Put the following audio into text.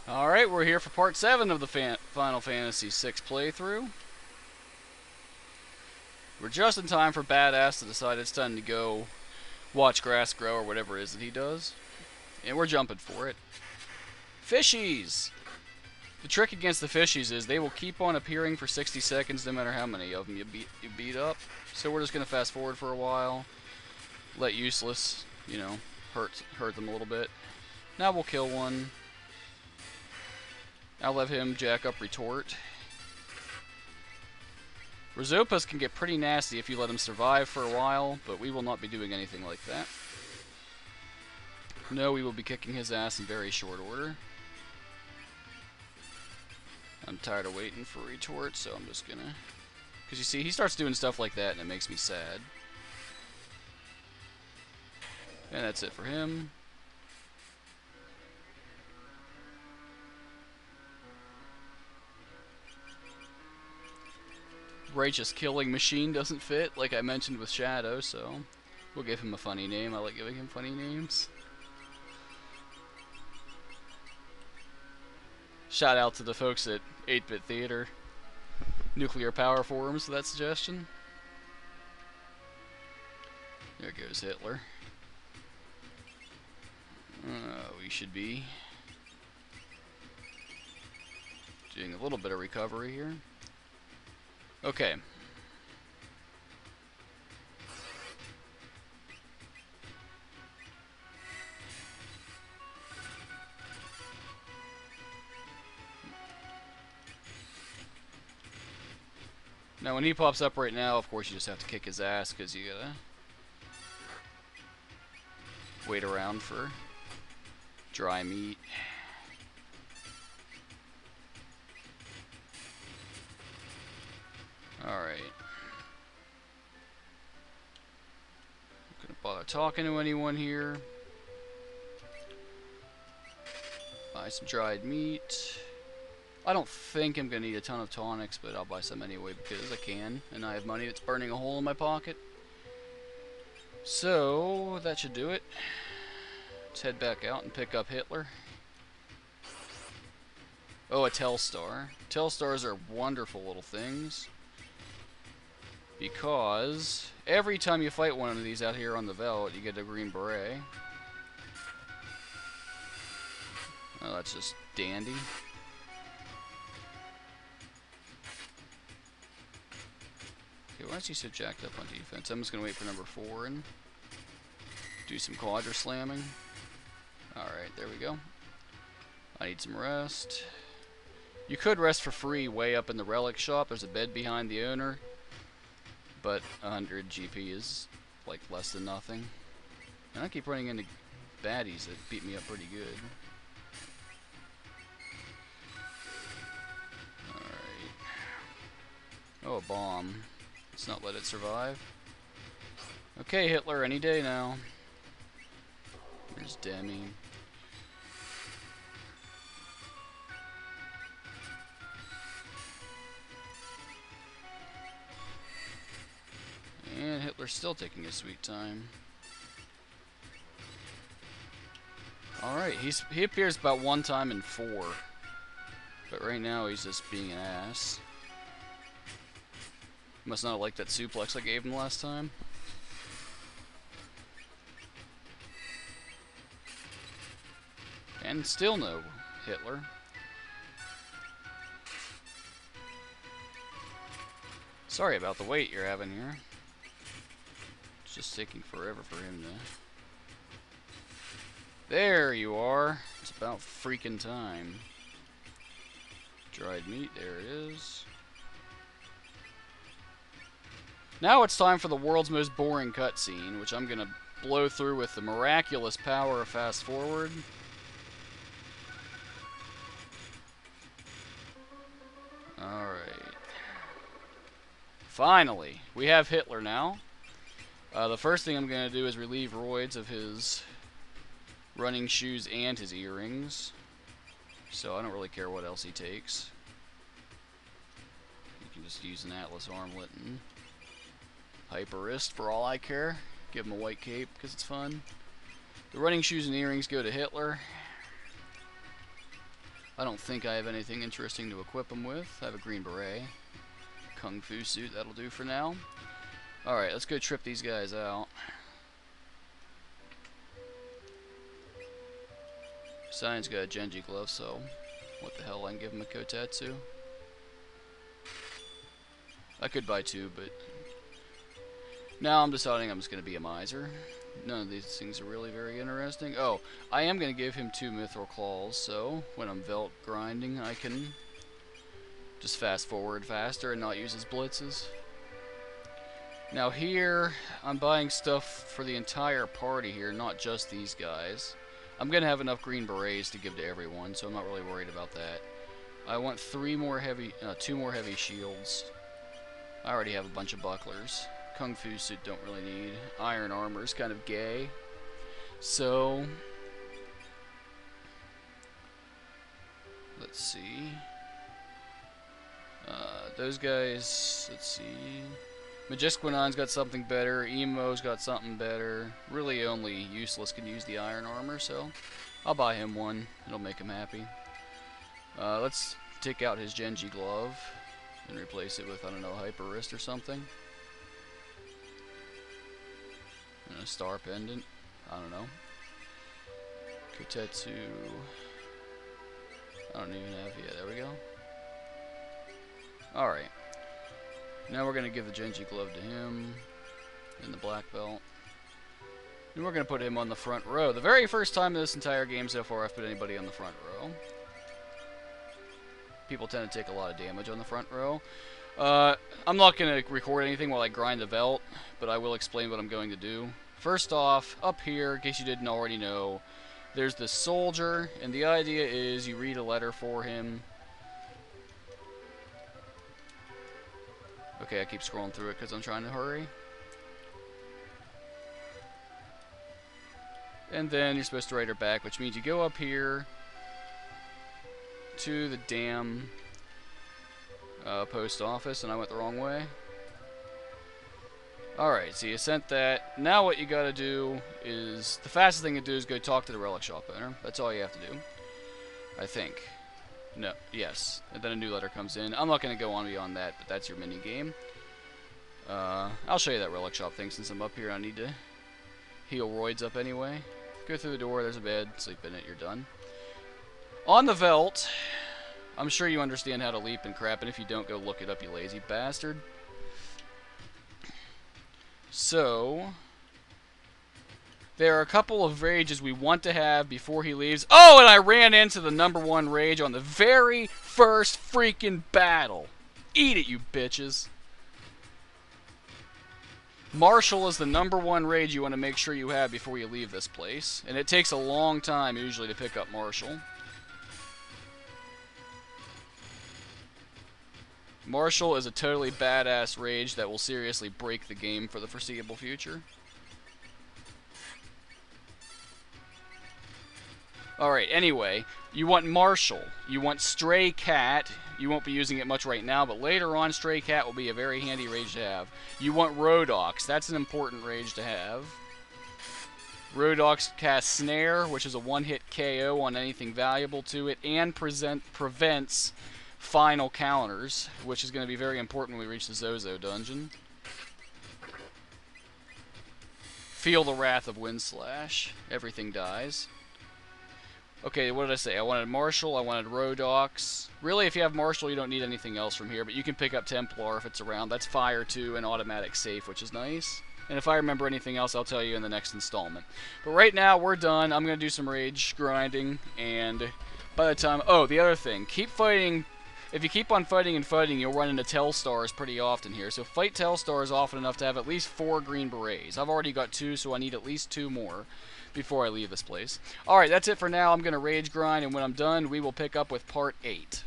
Alright, we're here for part 7 of the Final Fantasy VI playthrough. We're just in time for Badass to decide it's time to go watch grass grow or whatever it is that he does. And we're jumping for it. Fishies! The trick against the fishies is they will keep on appearing for 60 seconds no matter how many of them you beat up. So we're just going to fast forward for a while. Let Useless, you know, hurt them a little bit. Now we'll kill one. I'll let him jack up Retort. Rizopas can get pretty nasty if you let him survive for a while, but we will not be doing anything like that. No, we will be kicking his ass in very short order. I'm tired of waiting for Retort, so I'm just gonna... Because you see, he starts doing stuff like that and it makes me sad. And that's it for him. Righteous Killing Machine doesn't fit, like I mentioned with Shadow, so we'll give him a funny name. I like giving him funny names. Shout out to the folks at 8-Bit Theater, Nuclear Power Forums for that suggestion. There goes Hitler. We should be doing a little bit of recovery here. Okay. Now when he pops up right now, of course you just have to kick his ass because you gotta wait around for dry meat. Alright. Not gonna bother talking to anyone here. Buy some dried meat. I don't think I'm gonna need a ton of tonics, but I'll buy some anyway because I can, and I have money that's burning a hole in my pocket. So, that should do it. Let's head back out and pick up Hitler. Oh, a Telstar. Telstars are wonderful little things, because every time you fight one of these out here on the veldt, you get a green beret. Oh, that's just dandy. Okay, why is he so jacked up on defense? I'm just going to wait for number 4 and do some quadra slamming. Alright, there we go. I need some rest. You could rest for free way up in the relic shop. There's a bed behind the owner. But 100 GP is like less than nothing. And I keep running into baddies that beat me up pretty good. Alright. Oh, a bomb. Let's not let it survive. Okay, Hitler, any day now. There's Demi. And Hitler's still taking his sweet time. Alright, he appears about 1 time in 4. But right now he's just being an ass. Must not have liked that suplex I gave him last time. And still no Hitler. Sorry about the wait you're having here. It's just taking forever for him to... There you are. It's about freaking time. Dried meat, there it is. Now it's time for the world's most boring cutscene, which I'm going to blow through with the miraculous power of fast forward. Alright. Finally, we have Hitler now. The first thing I'm going to do is relieve Roids of his running shoes and his earrings. So I don't really care what else he takes. You can just use an Atlas armlet and Hyperist for all I care. Give him a white cape because it's fun. The running shoes and earrings go to Hitler. I don't think I have anything interesting to equip him with. I have a green beret. Kung Fu suit, that'll do for now. Alright, let's go trip these guys out. Sion's got a Genji glove, so what the hell, I can give him a Kotetsu. I could buy two, but now I'm deciding I'm just going to be a miser. None of these things are really very interesting. Oh, I am going to give him 2 Mithril Claws, so when I'm Velt grinding, I can just fast forward faster and not use his blitzes. Now here, I'm buying stuff for the entire party here, not just these guys. I'm going to have enough green berets to give to everyone, so I'm not really worried about that. I want 2 more heavy shields. I already have a bunch of bucklers. Kung Fu suit don't really need. Iron armor is kind of gay. So, let's see. Those guys, let's see. Majesquinon's got something better. Emo's got something better. Really only Useless can use the iron armor, so I'll buy him one. It'll make him happy. Let's take out his Genji glove and replace it with, I don't know, Hyper Wrist or something. And a star pendant. I don't know. Kotetsu. I don't even have, yeah, there we go. Alright. Now we're going to give the Genji glove to him in the black belt. And we're going to put him on the front row. The very first time in this entire game so far I've put anybody on the front row. People tend to take a lot of damage on the front row. I'm not going to record anything while I grind the Velt, but I will explain what I'm going to do. First off, up here, in case you didn't already know, there's this soldier, and the idea is you read a letter for him. Okay, I keep scrolling through it because I'm trying to hurry. And then you're supposed to write her back, which means you go up here to the damn post office, and I went the wrong way. Alright, so you sent that. Now what you gotta do is, the fastest thing to do is go talk to the relic shop owner. That's all you have to do. I think. No, yes. And then a new letter comes in. I'm not going to go on beyond that, but that's your mini game. I'll show you that relic shop thing since I'm up here. I need to heal roids up anyway. Go through the door, there's a bed, sleep in it, you're done. On the Velt, I'm sure you understand how to leap and crap, and if you don't, go look it up, you lazy bastard. So, there are a couple of rages we want to have before he leaves. Oh, and I ran into the #1 rage on the very first freaking battle. Eat it, you bitches. Marshall is the #1 rage you want to make sure you have before you leave this place. And it takes a long time, usually, to pick up Marshall. Marshall is a totally badass rage that will seriously break the game for the foreseeable future. Alright, anyway, you want Marshall, you want Stray Cat, you won't be using it much right now, but later on Stray Cat will be a very handy rage to have. You want Rodox, that's an important rage to have. Rodox casts Snare, which is a one-hit KO on anything valuable to it, and prevents final counters, which is going to be very important when we reach the Zozo dungeon. Feel the wrath of Windslash, everything dies. Okay, what did I say? I wanted Marshall, I wanted Rodox. Really, if you have Marshall, you don't need anything else from here, but you can pick up Templar if it's around. That's fire too, and automatic safe, which is nice. And if I remember anything else, I'll tell you in the next installment. But right now, we're done. I'm going to do some rage grinding, and by the time... Oh, the other thing. Keep fighting... If you keep on fighting and fighting, you'll run into Telstars pretty often here. So fight Telstars often enough to have at least 4 green berets. I've already got 2, so I need at least 2 more before I leave this place. Alright, that's it for now. I'm going to rage grind, and when I'm done, we will pick up with part 8.